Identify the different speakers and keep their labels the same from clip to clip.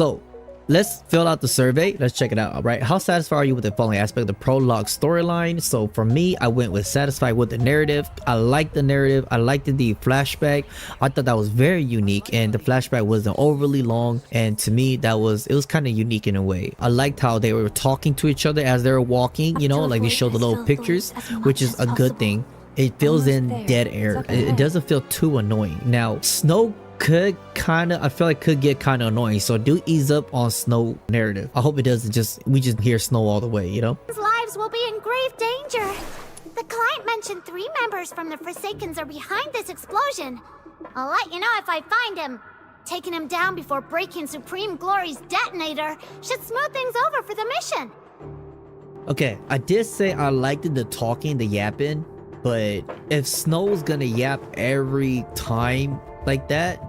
Speaker 1: So let's fill out the survey. Let's check it out. All right, how satisfied are you with the following aspect of the prologue storyline? So for me, I went with satisfied with the narrative. I liked the narrative. I liked the flashback. I thought that was very unique, and the flashback wasn't overly long, and to me it was kind of unique in a way. I liked how they were talking to each other as they were walking, you know, like they showed the little pictures, which is a good thing. It fills in dead air. It doesn't feel too annoying. Now Snow could I feel like could get kind of annoying, so do ease up on Snow narrative. I hope it doesn't we just hear Snow all the way, you know.
Speaker 2: His lives will be in grave danger. The client mentioned 3 members from the Forsakens are behind this explosion. I'll let you know if I find him. Taking him down before breaking Supreme Glory's detonator should smooth things over for the mission.
Speaker 1: Okay, I did say I liked the talking, the yapping, but if Snow's gonna yap every time like that,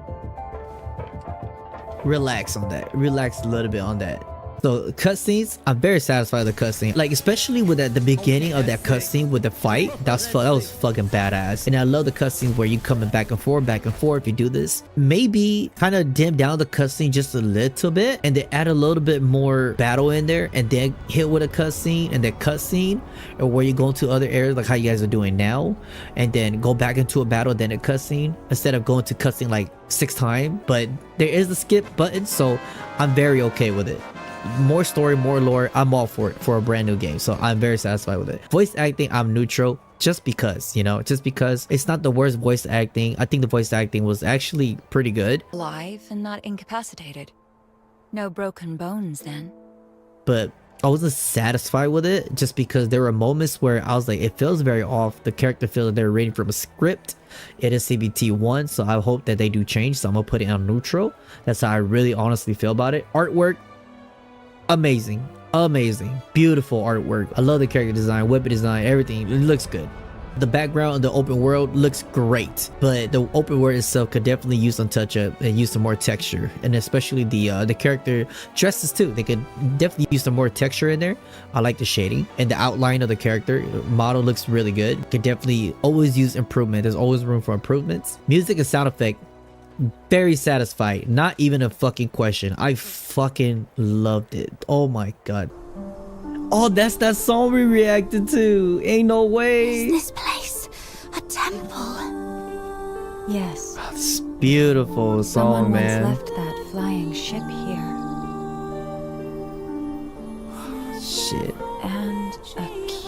Speaker 1: relax on that. Relax a little bit on that. So cutscenes, I'm very satisfied with the cutscene. Like especially with the beginning of that cutscene with the fight, that was fucking badass. And I love the cutscenes where you coming back and forth. You do this, maybe kind of dim down the cutscene just a little bit, and then add a little bit more battle in there, and then hit with a cutscene, and then cutscene, or where you go into other areas like how you guys are doing now, and then go back into a battle, then a cutscene, instead of going to cutscene like 6 times. But there is the skip button, so I'm very okay with it. More story, more lore, I'm all for it for a brand new game, so I'm very satisfied with it. Voice acting, I'm neutral, just because, you know, just because it's not the worst voice acting. I think the voice acting was actually pretty good.
Speaker 3: Alive and not incapacitated. No broken bones then.
Speaker 1: But I wasn't satisfied with it, just because there were moments where I was like, it feels very off. The character feels like they're reading from a script. It is CBT1, so I hope that they do change, so I'm gonna put it on neutral. That's how I really honestly feel about it. Artwork, amazing, beautiful artwork. I love the character design, weapon design, everything. It looks good. The background of the open world looks great, but the open world itself could definitely use some touch up and use some more texture, and especially the character dresses too. They could definitely use some more texture in there. I like the shading and the outline of the character model looks really good. Could definitely always use improvement. There's always room for improvements. Music and sound effect, very satisfied, not even a fucking question. I fucking loved it. Oh my god. Oh, that's that song we reacted to. Ain't no way.
Speaker 2: Is this place a temple?
Speaker 3: Yes.
Speaker 1: Oh, this beautiful song,
Speaker 3: Someone
Speaker 1: man.
Speaker 3: once left that flying ship here.
Speaker 1: Shit.
Speaker 3: And a key.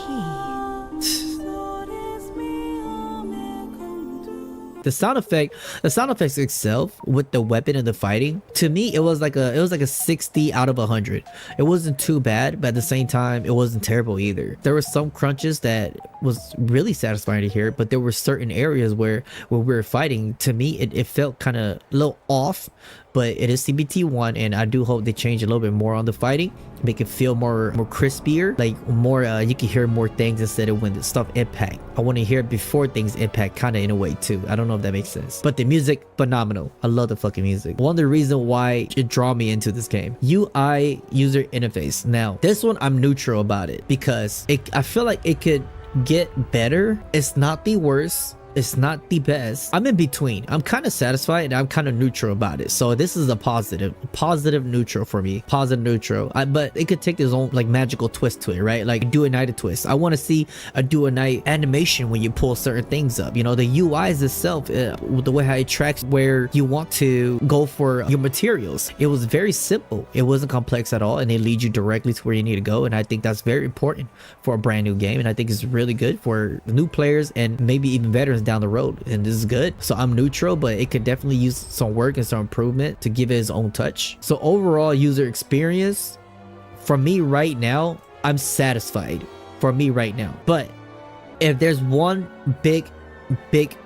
Speaker 1: The sound effects itself with the weapon and the fighting, to me it was like a 60 out of 100. It wasn't too bad, but at the same time it wasn't terrible either. There were some crunches that was really satisfying to hear, but there were certain areas where we were fighting, to me it felt kind of a little off. But it is CBT1, and I do hope they change a little bit more on the fighting, make it feel more crispier, like more you can hear more things instead of when the stuff impact. I want to hear it before things impact, kind of in a way too. I don't know if that makes sense. But the music, phenomenal. I love the fucking music. One of the reasons why it draw me into this game. UI, user interface. Now this one I'm neutral about it, because I feel like it could get better. It's not the worst, it's not the best. I'm in between. I'm kind of satisfied and I'm kind of neutral about it. So this is a positive neutral for me. Positive neutral. But it could take its own like magical twist to it, right? Like do a night twist. I want to see a do a night animation when you pull certain things up. You know, the UIs itself, the way how it tracks where you want to go for your materials. It was very simple. It wasn't complex at all, and it leads you directly to where you need to go. And I think that's very important for a brand new game. And I think it's really good for new players and maybe even veterans down the road, and this is good. So I'm neutral, but it could definitely use some work and some improvement to give it its own touch. So overall user experience, for me right now, I'm satisfied for me right now. But if there's one big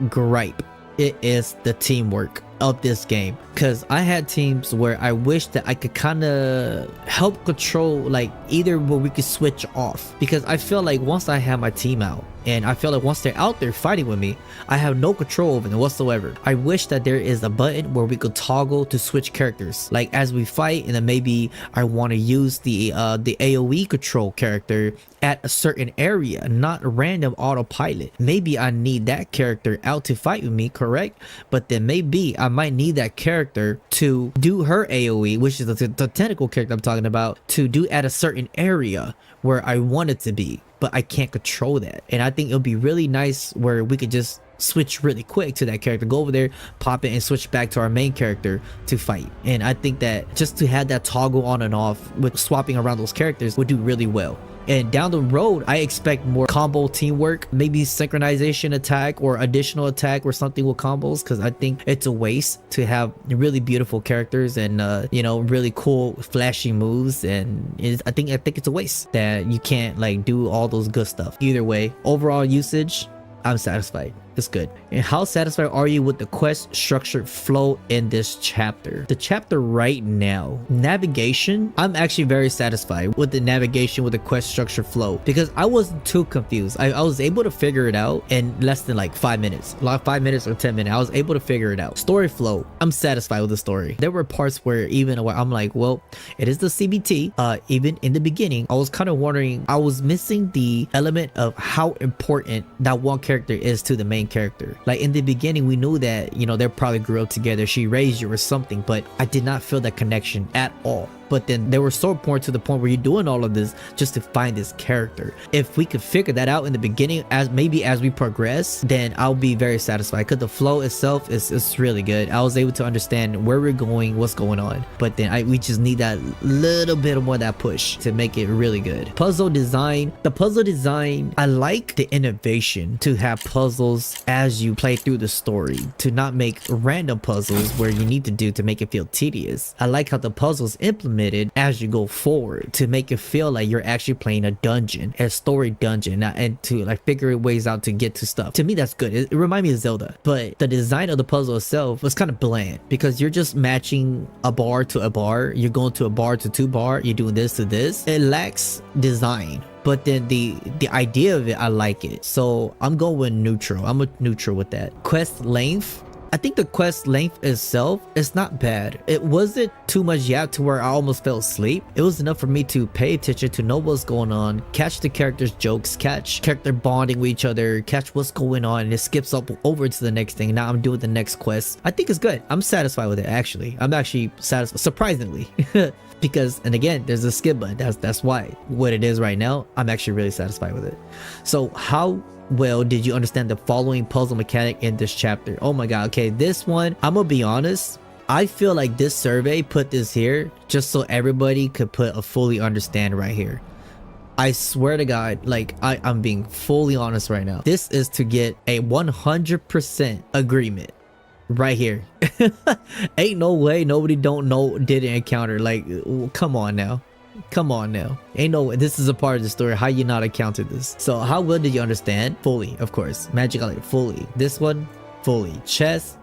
Speaker 1: gripe, it is the teamwork of this game, because I had teams where I wish that I could kind of help control, like either where we could switch off, because I feel like once I have my team out, and I feel like once they're out there fighting with me, I have no control over them whatsoever. I wish that there is a button where we could toggle to switch characters, like as we fight, and then maybe I want to use the AoE control character at a certain area, not random autopilot. Maybe I need that character out to fight with me, correct? But then maybe I I might need that character to do her AoE, which is the technical character I'm talking about, to do at a certain area where I want it to be, but I can't control that. And I think it'll be really nice where we could just switch really quick to that character, go over there, pop it, and switch back to our main character to fight. And I think that just to have that toggle on and off with swapping around those characters would do really well. And down the road, I expect more combo teamwork, maybe synchronization attack or additional attack or something with combos, because I think it's a waste to have really beautiful characters and you know, really cool flashy moves. And I think it's a waste that you can't like do all those good stuff. Either way, overall usage, I'm satisfied. It's good. And how satisfied are you with the quest structured flow in this chapter? The chapter right now, navigation, I'm actually very satisfied with the navigation with the quest structure flow, because I wasn't too confused. I was able to figure it out in less than like 5 minutes, like 5 minutes or 10 minutes. I was able to figure it out. Story flow, I'm satisfied with the story. There were parts where I'm like, well, it is the CBT. Even in the beginning, I was kind of wondering, I was missing the element of how important that one character is to the main character. Like in the beginning, we knew that, you know, they probably grew up together, she raised you or something, but I did not feel that connection at all. But then they were so important to the point where you're doing all of this just to find this character. If we could figure that out in the beginning, as we progress, then I'll be very satisfied, because the flow itself is really good. I was able to understand where we're going, what's going on, but then we just need that little bit more of that push to make it really good. Puzzle design, the puzzle design, I like the innovation to have puzzles as you play through the story, to not make random puzzles where you need to do to make it feel tedious. I like how the puzzles implement as you go forward to make it feel like you're actually playing a dungeon, a story dungeon, and to like figure ways out to get to stuff. To me, that's good. It reminded me of Zelda, but the design of the puzzle itself was kind of bland, because you're just matching a bar to a bar, you're going to a bar to two bar, you're doing this to this. It lacks design. But then the idea of it, I like it. So I'm going with neutral. I'm a neutral with that. Quest length, I think the quest length itself is not bad. It wasn't too much yet to where I almost fell asleep. It was enough for me to pay attention, to know what's going on, catch the characters' jokes, catch character bonding with each other, catch what's going on, and it skips up over to the next thing. Now I'm doing the next quest. I think it's good. I'm satisfied with it, actually. I'm actually satisfied, surprisingly. Because, and again, there's a skip button. That's why. What it is right now, I'm actually really satisfied with it. So how well did you understand the following puzzle mechanic in this chapter? Oh my god, okay, this one, I'm gonna be honest, I feel like this survey put this here just so everybody could put a fully understand right here. I swear to god, like I'm being fully honest right now, this is to get a 100% agreement right here. Ain't no way nobody didn't encounter, like, come on now. Come on now. Ain't no way. This is a part of the story. How you not accounted this? So how well did you understand? Fully, of course. Magic Alley, fully. This one, fully. Chess.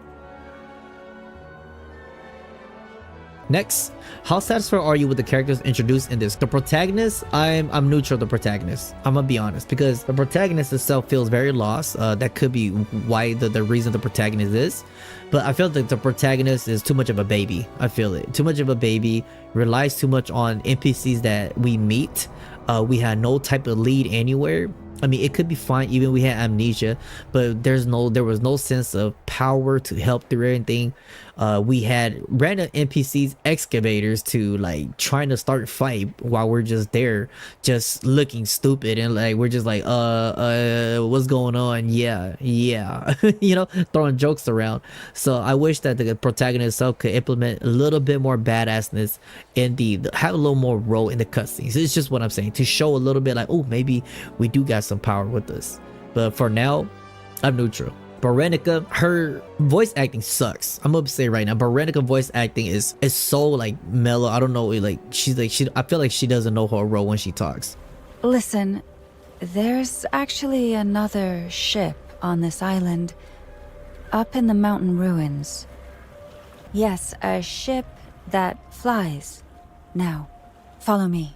Speaker 1: Next, how satisfied are you with the characters introduced in this? The protagonist, I'm neutral the protagonist. I'm gonna be honest, because the protagonist itself feels very lost. That could be why the reason the protagonist is. But I feel like the protagonist is too much of a baby. I feel it. Too much of a baby, relies too much on NPCs that we meet. We had no type of lead anywhere. I mean, it could be fine even we had amnesia, but there was no sense of power to help through anything. We had random NPCs, excavators, to like trying to start fight while we're just there, just looking stupid, and like we're just like what's going on? Yeah you know, throwing jokes around. So I wish that the protagonist itself could implement a little bit more badassness in have a little more role in the cutscenes. It's just what I'm saying, to show a little bit like, oh, maybe we do got some power with us. But for now, I'm neutral. Berenica, her voice acting sucks. I'm gonna say right now, Berenica voice acting is so like mellow. I don't know, like I feel like she doesn't know her role when she talks.
Speaker 3: Listen, there's actually another ship on this island, up in the mountain ruins. Yes, a ship that flies. Now, follow me.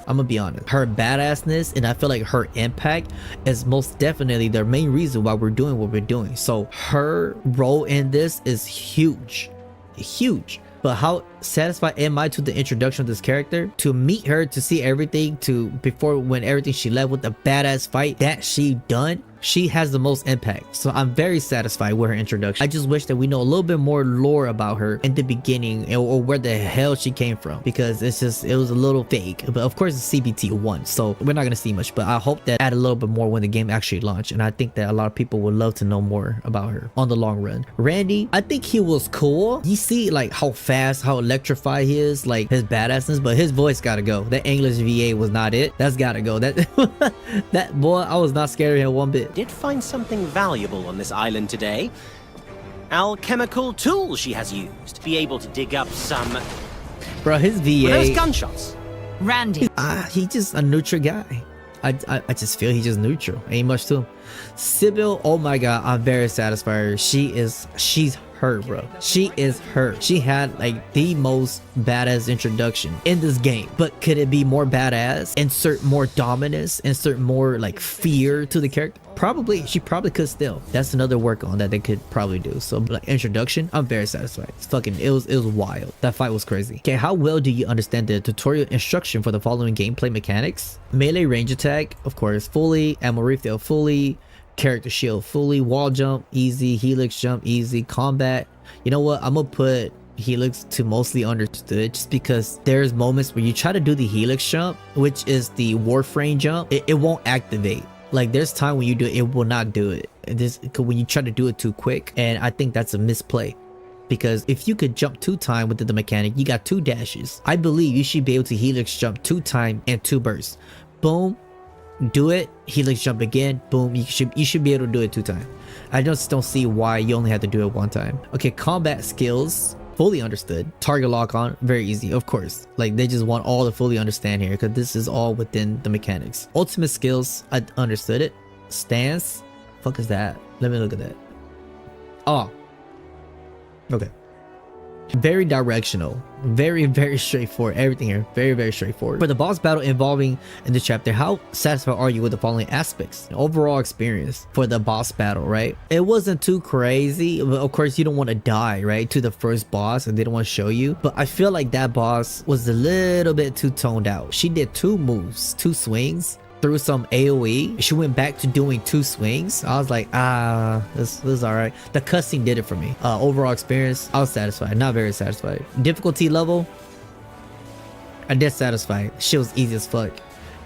Speaker 1: I'm gonna be honest, her badassness, and I feel like her impact is most definitely the main reason why we're doing what we're doing. So her role in this is huge. But how satisfied am I to the introduction of this character? To meet her, to see everything, when everything she left with the badass fight that she done, She has the most impact, so I'm very satisfied with her introduction. I just wish that we know a little bit more lore about her in the beginning, or where the hell she came from, because it was a little fake. But of course it's CBT 1, so we're not gonna see much, but I hope that add a little bit more when the game actually launched, and I think that a lot of people would love to know more about her on the long run. Randy, I think he was cool. You see like how fast, how electrified he is, like his badassness, but his voice gotta go. That English VA was not it. That's gotta go. That boy, I was not scared of him one bit.
Speaker 4: Did find something valuable on this island today. Alchemical tools she has used. Be able to dig up some...
Speaker 1: Bro, his VA...
Speaker 4: Were those gunshots?
Speaker 5: Randy.
Speaker 1: He just a neutral guy. I just feel he's just neutral. Ain't much to him. Sybil, oh my god, I'm very satisfied. She's her, bro. She is her. She had like the most badass introduction in this game. But could it be more badass? Insert more dominance, insert more like fear to the character? Probably. She probably could still. That's another work on that they could probably do. So like introduction, I'm very satisfied. It's fucking, it was wild. That fight was crazy. Okay, how well do you understand the tutorial instruction for the following gameplay mechanics? Melee range attack, of course, fully. Ammo refill, fully. Character shield, fully. Wall jump, easy. Helix jump, easy. Combat, you know what? I'm gonna put Helix to mostly understood, just because there's moments where you try to do the Helix jump, which is the Warframe jump. It won't activate. Like there's time when you do it, it will not do it. When you try to do it too quick, and I think that's a misplay, because if you could jump 2 times within the mechanic, you got 2 dashes. I believe you should be able to Helix jump 2 times and 2 bursts. Boom, do it. Helix jump again. Boom, you should be able to do it 2 times. I just don't see why you only have to do it 1 time. Okay, combat skills. Fully understood. Target lock on, very easy, of course. Like they just want all to fully understand here, because this is all within the mechanics. Ultimate skills, I understood it. Stance, fuck is that? Let me look at that. Oh, okay. Very directional, very straightforward. Everything here very straightforward. For the boss battle involving in this chapter, how satisfied are you with the following aspects? Overall experience for the boss battle, right? It wasn't too crazy, but of course you don't want to die, right, to the first boss, and they don't want to show you. But I feel like that boss was a little bit too toned out. She did 2 moves, 2 swings, through some AoE. She went back to doing 2 swings. I was like, this is all right. The cutscene did it for me. Overall experience, I was satisfied, not very satisfied. Difficulty level, I did satisfied. Shit was easy as fuck.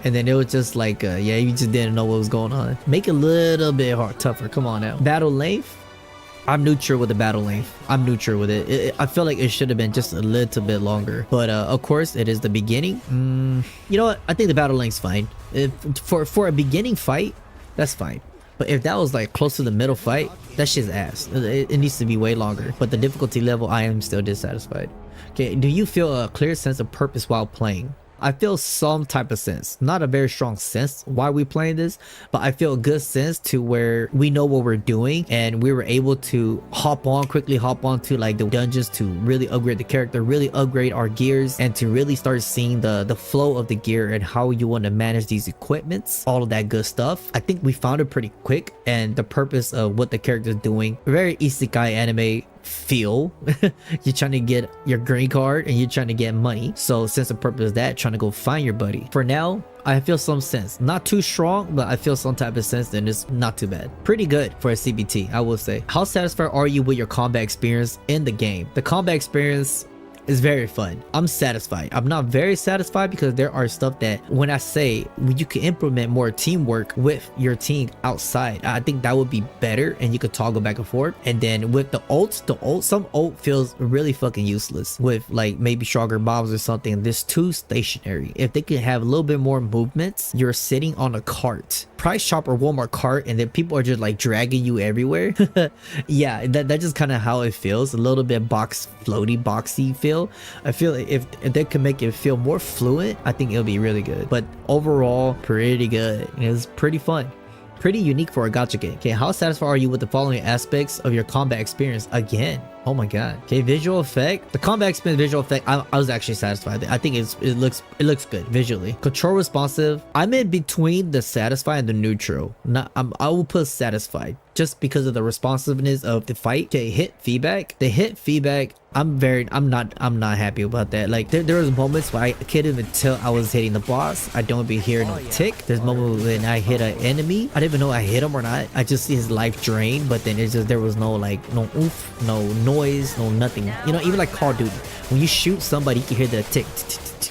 Speaker 1: And then it was just like, yeah, you just didn't know what was going on. Make it a little bit tougher. Come on now. Battle length, I'm neutral with the battle length. I'm neutral with it. I feel like it should have been just a little bit longer. But of course, it is the beginning. You know what? I think the battle length's fine. For a beginning fight, that's fine. But if that was like close to the middle fight, that shit's ass. It needs to be way longer. But the difficulty level, I am still dissatisfied. Okay, do you feel a clear sense of purpose while playing? I feel some type of sense, not a very strong sense why we playing this, but I feel a good sense to where we know what we're doing, and we were able to quickly hop on to like the dungeons to really upgrade the character, really upgrade our gears, and to really start seeing the flow of the gear and how you want to manage these equipments, all of that good stuff. I think we found it pretty quick, and the purpose of what the character's doing, very isekai anime feel. You're trying to get your green card and you're trying to get money, so since the purpose of that, trying to go find your buddy. For now, I feel some sense, not too strong, but I feel some type of sense, and it's not too bad. Pretty good for a CBT, I will say. How satisfied are you with your combat experience in the game? The combat experience is very fun. I'm satisfied. I'm not very satisfied because there are stuff that when I say you can implement more teamwork with your team outside, I think that would be better, and you could toggle back and forth. And then with the ults, some ult feels really fucking useless with like maybe stronger bombs or something. This too stationary. If they could have a little bit more movements, you're sitting on a cart, Price Shop or Walmart cart, and then people are just like dragging you everywhere. Yeah, that's just kind of how it feels. A little bit boxy feel. I feel like if they can make it feel more fluent, I think it'll be really good. But overall, pretty good. It was pretty fun, pretty unique for a gacha game. Okay, how satisfied are you with the following aspects of your combat experience? Again, Oh my god. Okay, visual effect. The combat experience visual effect, I was actually satisfied. I think it looks good visually. Control responsive. I'm in between the satisfied and the neutral. I will put satisfied just because of the responsiveness of the fight. Okay, hit feedback. The hit feedback, I'm not happy about that. Like there was moments where I couldn't even tell I was hitting the boss. I don't be hearing no tick. There's moments when I hit an enemy, I didn't even know I hit him or not. I just see his life drain, but then it's just there was no like no oomph, no noise, no nothing. You know, even like Call of Duty, when you shoot somebody, you can hear the tick.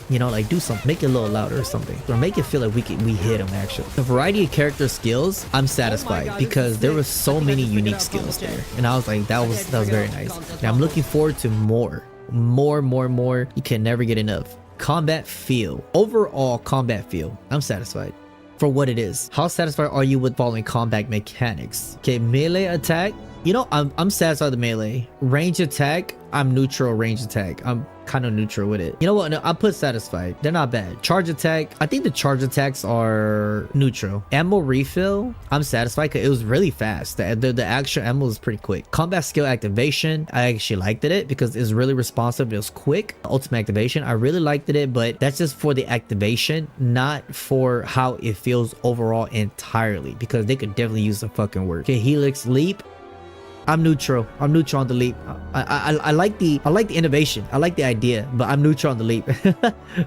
Speaker 1: You know, like do something, make it a little louder or something, or make it feel like we hit him. Actually, the variety of character skills, I'm satisfied because there was so many unique skills there, and I was like, that was very nice. And I'm looking forward to more. You can never get enough. Combat feel, overall combat feel, I'm satisfied for what it is. How satisfied are you with following combat mechanics? Okay, melee attack. You know, I'm satisfied with the melee. Range attack, I'm neutral range attack. I'm kind of neutral with it. You know what? No, I put satisfied. They're not bad. Charge attack, I think the charge attacks are neutral. Ammo refill, I'm satisfied because it was really fast. The actual ammo was pretty quick. Combat skill activation, I actually liked it because it's really responsive. It was quick. Ultimate activation, I really liked it, but that's just for the activation, not for how it feels overall entirely, because they could definitely use some fucking work. Okay, Helix leap, I'm neutral on the leap. I like the innovation. I like the idea, but I'm neutral on the leap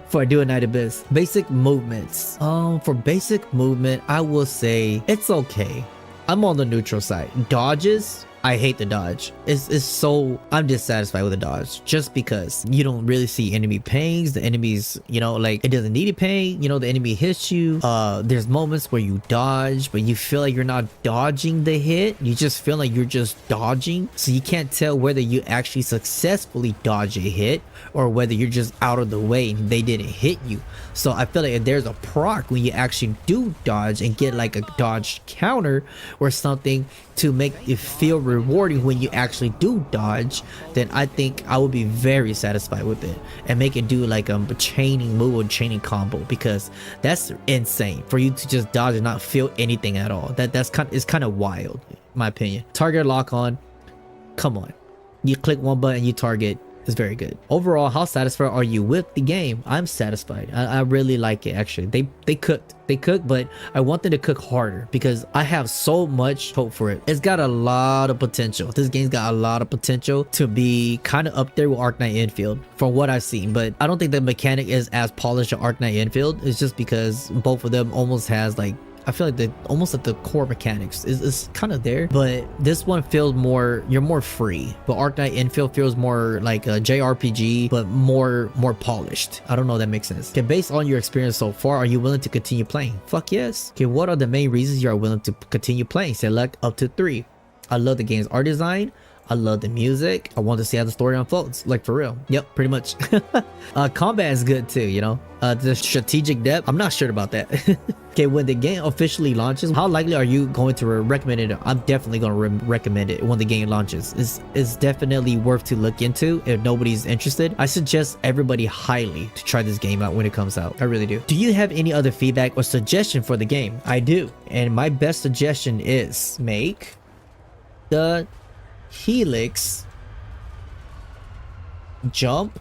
Speaker 1: for Duet Night Abyss. Basic movements. For basic movement, I will say it's okay. I'm on the neutral side. Dodges, I hate the dodge. It's so, I'm dissatisfied with the dodge just because you don't really see enemy pangs. The enemies, you know, like it doesn't need a pang. You know, the enemy hits you. There's moments where you dodge, but you feel like you're not dodging the hit. You just feel like you're just dodging. So you can't tell whether you actually successfully dodge a hit or whether you're just out of the way and they didn't hit you. So I feel like if there's a proc when you actually do dodge and get like a dodge counter or something to make it feel rewarding when you actually do dodge, then I think I would be very satisfied with it and make it do like a chaining move or chaining combo, because that's insane for you to just dodge and not feel anything at all. That's kind of wild in my opinion. Target lock on, come on, you click one button, you target. Is very good. Overall, how satisfied are you with the game? I'm satisfied. I really like it. Actually, they cooked, but I want them to cook harder because I have so much hope for it. It's got a lot of potential. This game's got a lot of potential to be kind of up there with Arknight Infield from what I've seen, but I don't think the mechanic is as polished as Arknight Infield. It's just because both of them almost has like, I feel like almost like the core mechanics is kind of there, but this one feels more, you're more free. But Arknight Infield feels more like a JRPG, but more polished. I don't know if that makes sense. Okay, based on your experience so far, are you willing to continue playing? Fuck yes. Okay, what are the main reasons you are willing to continue playing? Select up to 3. I love the game's art design. I love the music. I want to see how the story unfolds. Like for real. Yep, pretty much. Combat is good too, you know. The strategic depth, I'm not sure about that. Okay, when the game officially launches, how likely are you going to recommend it? I'm definitely going to recommend it when the game launches. It's definitely worth to look into if nobody's interested. I suggest everybody highly to try this game out when it comes out. I really do. Do you have any other feedback or suggestion for the game? I do. And my best suggestion is make the Helix jump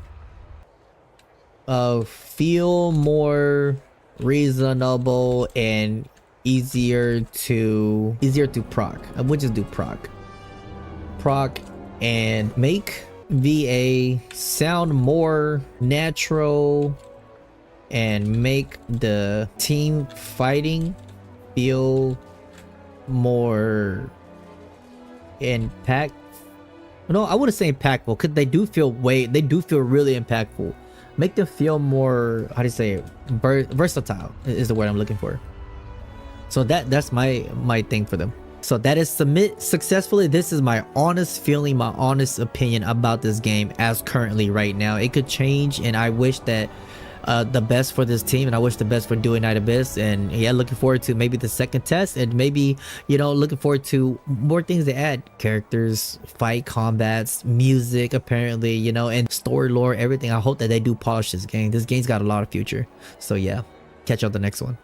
Speaker 1: feel more reasonable and easier to proc. I would just do proc and make VA sound more natural and make the team fighting feel more impact. No, I wouldn't say impactful because they do feel really impactful. Make them feel more, how do you say it, versatile is the word I'm looking for. So that's my thing for them. So that is submit successfully. This is my honest feeling, my honest opinion about this game as currently right now. It could change, and I wish that the best for this team, and I wish the best for Duet Night Abyss. And yeah, looking forward to maybe the second test, and maybe, you know, looking forward to more things to add: characters, fight combats, music, apparently, you know, and story lore, everything. I hope that they do polish this game. This game's got a lot of future. So yeah, catch you on the next one.